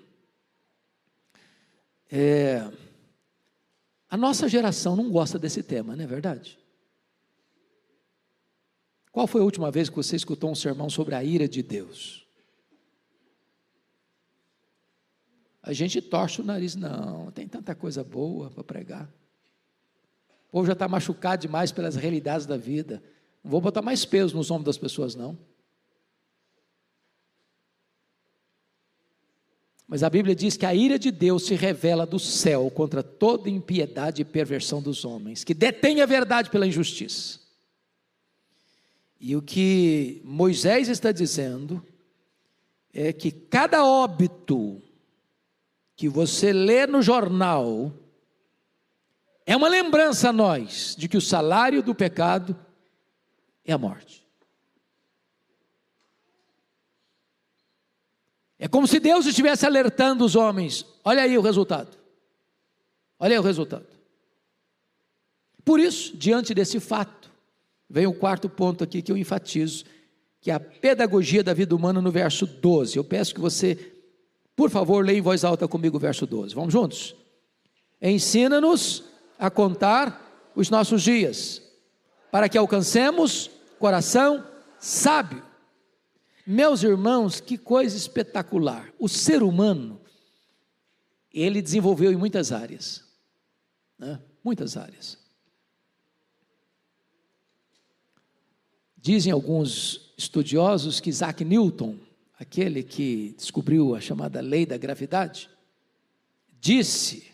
A nossa geração não gosta desse tema, não é verdade? Qual foi a última vez que você escutou um sermão sobre a ira de Deus? A gente torce o nariz, não, tem tanta coisa boa para pregar. O povo já está machucado demais pelas realidades da vida. Não vou botar mais peso nos ombros das pessoas, não. Mas a Bíblia diz que a ira de Deus se revela do céu contra toda impiedade e perversão dos homens, que detém a verdade pela injustiça. E o que Moisés está dizendo é que cada óbito que você lê no jornal é uma lembrança a nós de que o salário do pecado é a morte. É como se Deus estivesse alertando os homens: olha aí o resultado, olha aí o resultado. Por isso, diante desse fato, vem o quarto ponto aqui que eu enfatizo, que é a pedagogia da vida humana, no verso 12. Eu peço que você, por favor, leia em voz alta comigo o verso 12. Vamos juntos? Ensina-nos a contar os nossos dias, para que alcancemos coração sábio. Meus irmãos, que coisa espetacular. O ser humano, ele desenvolveu em muitas áreas, né? Muitas áreas. Dizem alguns estudiosos que Isaac Newton, aquele que descobriu a chamada lei da gravidade, disse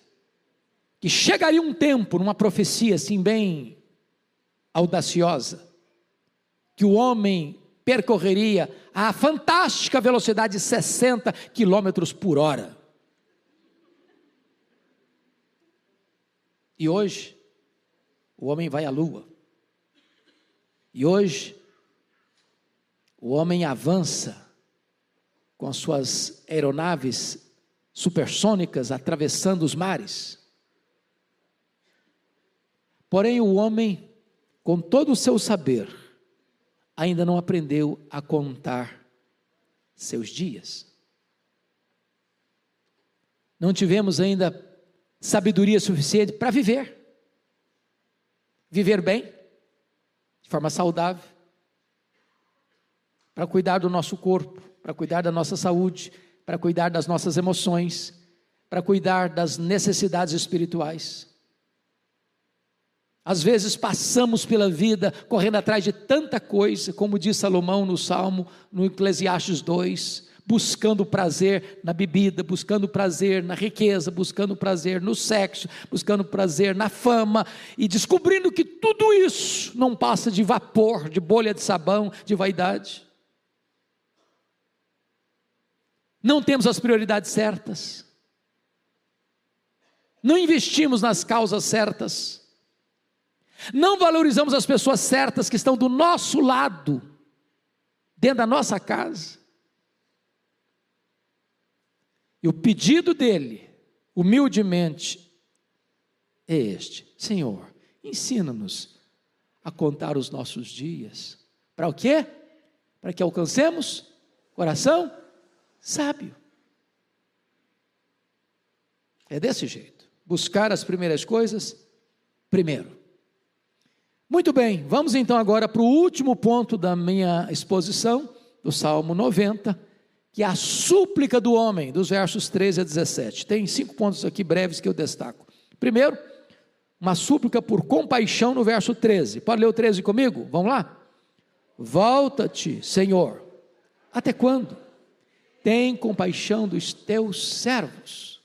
que chegaria um tempo, numa profecia assim bem audaciosa, que o homem percorreria a fantástica velocidade de 60 quilômetros por hora. E hoje, o homem vai à lua. E hoje, o homem avança com as suas aeronaves supersônicas atravessando os mares. Porém, o homem, com todo o seu saber, ainda não aprendeu a contar seus dias. Não tivemos ainda sabedoria suficiente para viver. Viver bem, de forma saudável, para cuidar do nosso corpo, para cuidar da nossa saúde, para cuidar das nossas emoções, para cuidar das necessidades espirituais. Às vezes passamos pela vida correndo atrás de tanta coisa, como diz Salomão no Salmo, no Eclesiastes 2, buscando prazer na bebida, buscando prazer na riqueza, buscando prazer no sexo, buscando prazer na fama, e descobrindo que tudo isso não passa de vapor, de bolha de sabão, de vaidade. Não temos as prioridades certas, não investimos nas causas certas, não valorizamos as pessoas certas que estão do nosso lado, dentro da nossa casa. E o pedido dele, humildemente, é este: Senhor, ensina-nos a contar os nossos dias. Para o quê? Para que alcancemos coração sábio. É desse jeito. Buscar as primeiras coisas primeiro. Muito bem, vamos então agora para o último ponto da minha exposição, do Salmo 90, que é a súplica do homem, dos versos 13 a 17. Tem 5 pontos aqui breves que eu destaco. Primeiro, uma súplica por compaixão no verso 13. Pode ler o 13 comigo? Vamos lá? Volta-te, Senhor. Até quando? Tem compaixão dos teus servos.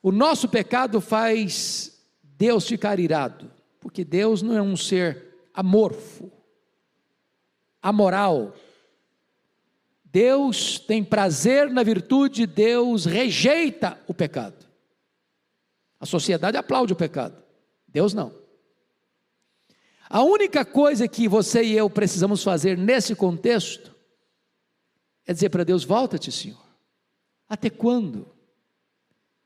O nosso pecado faz Deus ficar irado, porque Deus não é um ser amorfo, amoral. Deus tem prazer na virtude, Deus rejeita o pecado. A sociedade aplaude o pecado, Deus não. A única coisa que você e eu precisamos fazer nesse contexto é dizer para Deus: volta-te, Senhor. Até quando?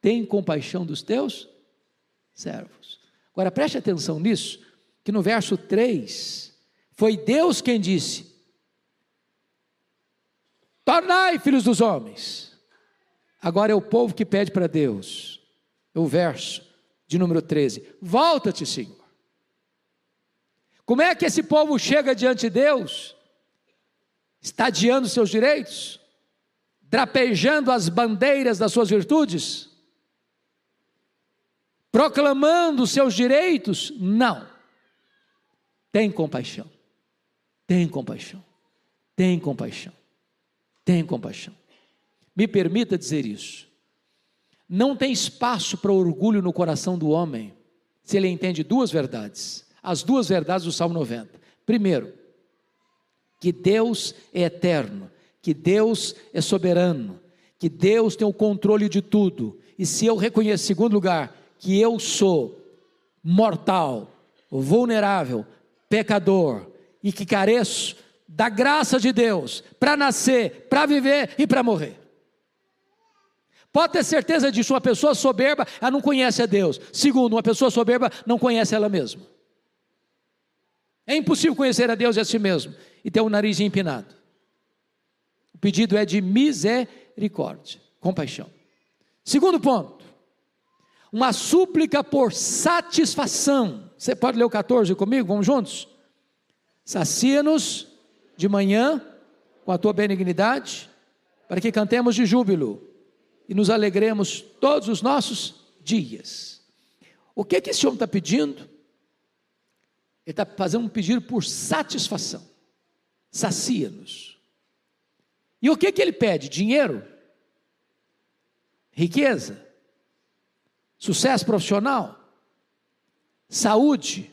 Tem compaixão dos teus servos. Agora preste atenção nisso, que no verso 3, foi Deus quem disse: tornai filhos dos homens. Agora é o povo que pede para Deus. O verso de número 13, volta-te, Senhor. Como é que esse povo chega diante de Deus? Estadeando seus direitos? Drapejando as bandeiras das suas virtudes? Proclamando seus direitos? Não. Tem compaixão. Tem compaixão. Tem compaixão. Tem compaixão. Me permita dizer isso. Não tem espaço para orgulho no coração do homem, se ele entende duas verdades. As duas verdades do Salmo 90. Primeiro, que Deus é eterno, que Deus é soberano, que Deus tem o controle de tudo. E se eu reconheço, em segundo lugar, que eu sou mortal, vulnerável, pecador, e que careço da graça de Deus para nascer, para viver e para morrer. Pode ter certeza disso. Uma pessoa soberba, ela não conhece a Deus. Segundo, uma pessoa soberba não conhece ela mesma. É impossível conhecer a Deus e a si mesmo e ter o nariz empinado. O pedido é de misericórdia, compaixão. Segundo ponto, uma súplica por satisfação. Você pode ler o 14 comigo? Vamos juntos? Sacia-nos de manhã com a tua benignidade, para que cantemos de júbilo e nos alegremos todos os nossos dias. O que esse homem está pedindo? Ele está fazendo um pedido por satisfação. Sacia-nos. E o que ele pede? Dinheiro? Riqueza? Sucesso profissional? Saúde?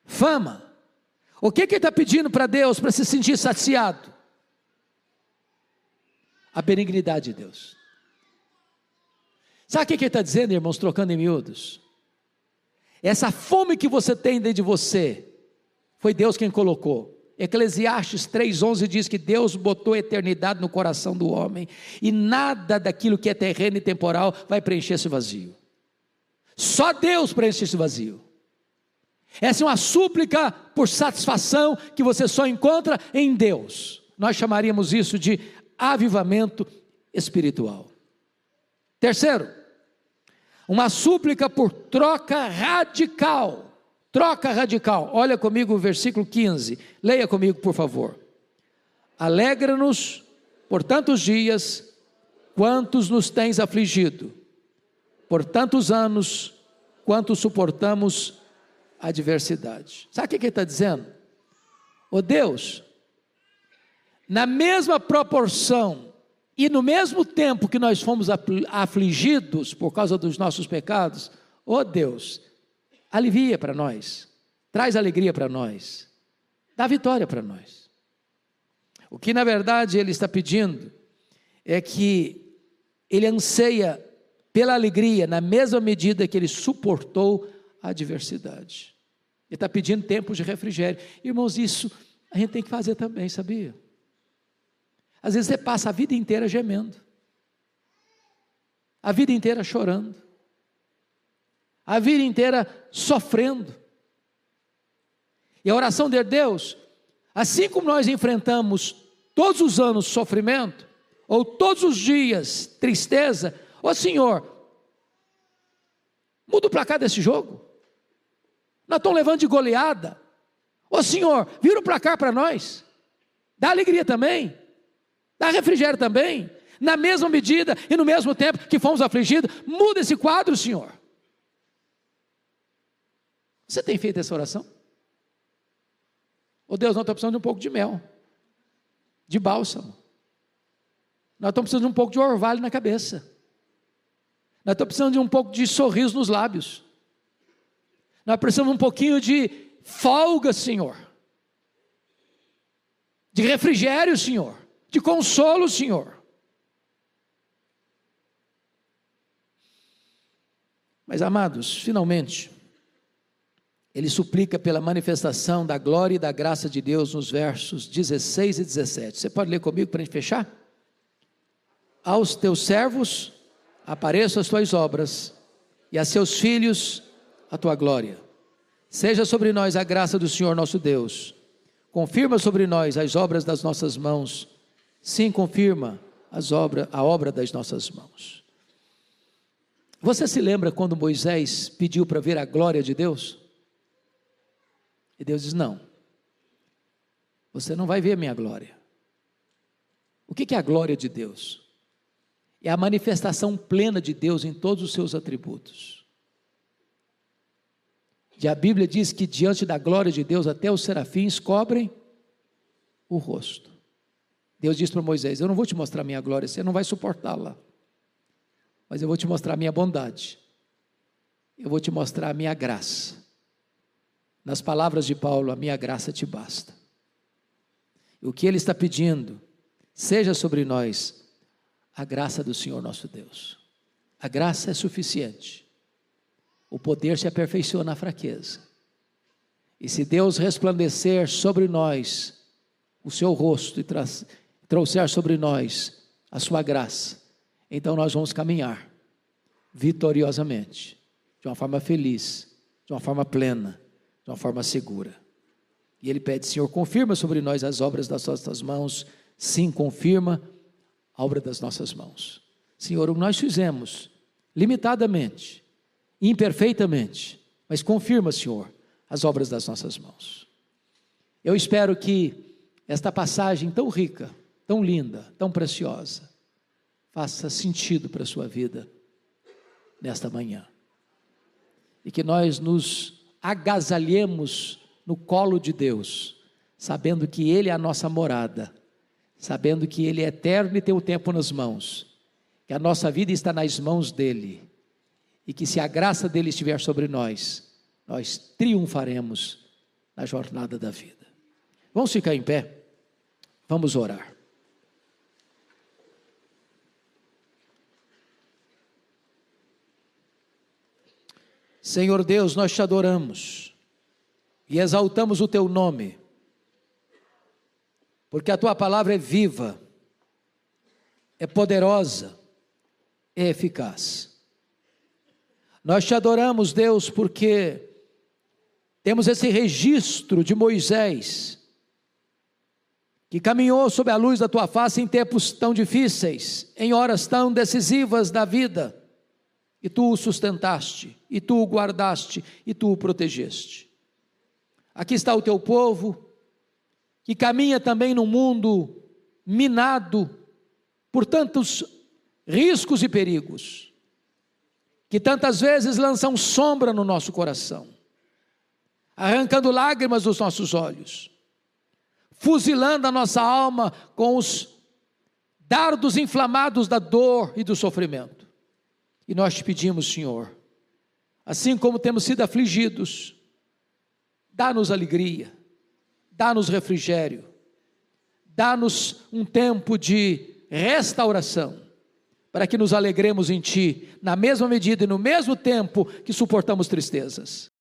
Fama? O que ele está pedindo para Deus para se sentir saciado? A benignidade de Deus. Sabe o que ele está dizendo, irmãos, trocando em miúdos? Essa fome que você tem dentro de você, foi Deus quem colocou. Eclesiastes 3,11 diz que Deus botou a eternidade no coração do homem, e nada daquilo que é terreno e temporal vai preencher esse vazio. Só Deus preenche esse vazio. Essa é uma súplica por satisfação que você só encontra em Deus. Nós chamaríamos isso de avivamento espiritual. Terceiro, uma súplica por troca radical. Troca radical. Olha comigo o versículo 15. Leia comigo, por favor. Alegra-nos por tantos dias, quantos nos tens afligido, por tantos anos, quanto suportamos a adversidade. Sabe o que ele está dizendo? Ô Deus, na mesma proporção E no mesmo tempo que nós fomos afligidos por causa dos nossos pecados, ó Deus, alivia para nós, traz alegria para nós, dá vitória para nós. O que na verdade Ele está pedindo é que Ele anseia pela alegria na mesma medida que Ele suportou a adversidade. Ele está pedindo tempos de refrigério. Irmãos, isso a gente tem que fazer também, sabia? Às vezes você passa a vida inteira gemendo, a vida inteira chorando, a vida inteira sofrendo. E a oração de Deus, assim como nós enfrentamos todos os anos sofrimento, ou todos os dias tristeza, ô Senhor, muda o placar desse jogo, nós estamos levando de goleada, ô Senhor, vira o placar para nós, dá alegria também, dá refrigério também, na mesma medida e no mesmo tempo que fomos afligidos, muda esse quadro, Senhor. Você tem feito essa oração? Ô Deus, nós estamos precisando de um pouco de mel, de bálsamo, nós estamos precisando de um pouco de orvalho na cabeça, nós estamos precisando de um pouco de sorriso nos lábios, nós precisamos de um pouquinho de folga, Senhor, de refrigério, Senhor, de consolo, Senhor. Mas amados, finalmente, Ele suplica pela manifestação da glória e da graça de Deus nos versos 16 e 17. Você pode ler comigo para a gente fechar? Aos teus servos apareçam as tuas obras, e a seus filhos a tua glória. Seja sobre nós a graça do Senhor nosso Deus. Confirma sobre nós as obras das nossas mãos. Sim, confirma a obra das nossas mãos. Você se lembra quando Moisés pediu para ver a glória de Deus? E Deus diz: não, você não vai ver a minha glória. O que é a glória de Deus? É a manifestação plena de Deus em todos os seus atributos. E a Bíblia diz que diante da glória de Deus até os serafins cobrem o rosto. Deus diz para Moisés: eu não vou te mostrar a minha glória, você não vai suportá-la, mas eu vou te mostrar a minha bondade, eu vou te mostrar a minha graça. Nas palavras de Paulo, a minha graça te basta. E o que Ele está pedindo, seja sobre nós a graça do Senhor nosso Deus. A graça é suficiente, o poder se aperfeiçoa na fraqueza. E se Deus resplandecer sobre nós o seu rosto e trouxer sobre nós a sua graça, então nós vamos caminhar vitoriosamente, de uma forma feliz, de uma forma plena, de uma forma segura. E Ele pede: Senhor, confirma sobre nós as obras das nossas mãos. Sim, confirma a obra das nossas mãos. Senhor, o que nós fizemos, limitadamente, imperfeitamente, mas confirma, Senhor, as obras das nossas mãos. Eu espero que esta passagem tão rica, tão linda, tão preciosa, faça sentido para a sua vida nesta manhã. E que nós nos agasalhemos no colo de Deus, sabendo que Ele é a nossa morada, sabendo que Ele é eterno e tem o tempo nas mãos, que a nossa vida está nas mãos dEle, e que se a graça dEle estiver sobre nós, nós triunfaremos na jornada da vida. Vamos ficar em pé, vamos orar. Senhor Deus, nós te adoramos e exaltamos o teu nome, porque a tua palavra é viva, é poderosa, é eficaz. Nós te adoramos, Deus, porque temos esse registro de Moisés, que caminhou sob a luz da tua face em tempos tão difíceis, em horas tão decisivas da vida, e tu o sustentaste, e tu o guardaste, e tu o protegeste. Aqui está o teu povo, que caminha também num mundo minado por tantos riscos e perigos, que tantas vezes lançam sombra no nosso coração, arrancando lágrimas dos nossos olhos, fuzilando a nossa alma com os dardos inflamados da dor e do sofrimento. E nós te pedimos, Senhor, assim como temos sido afligidos, dá-nos alegria, dá-nos refrigério, dá-nos um tempo de restauração, para que nos alegremos em Ti, na mesma medida e no mesmo tempo que suportamos tristezas.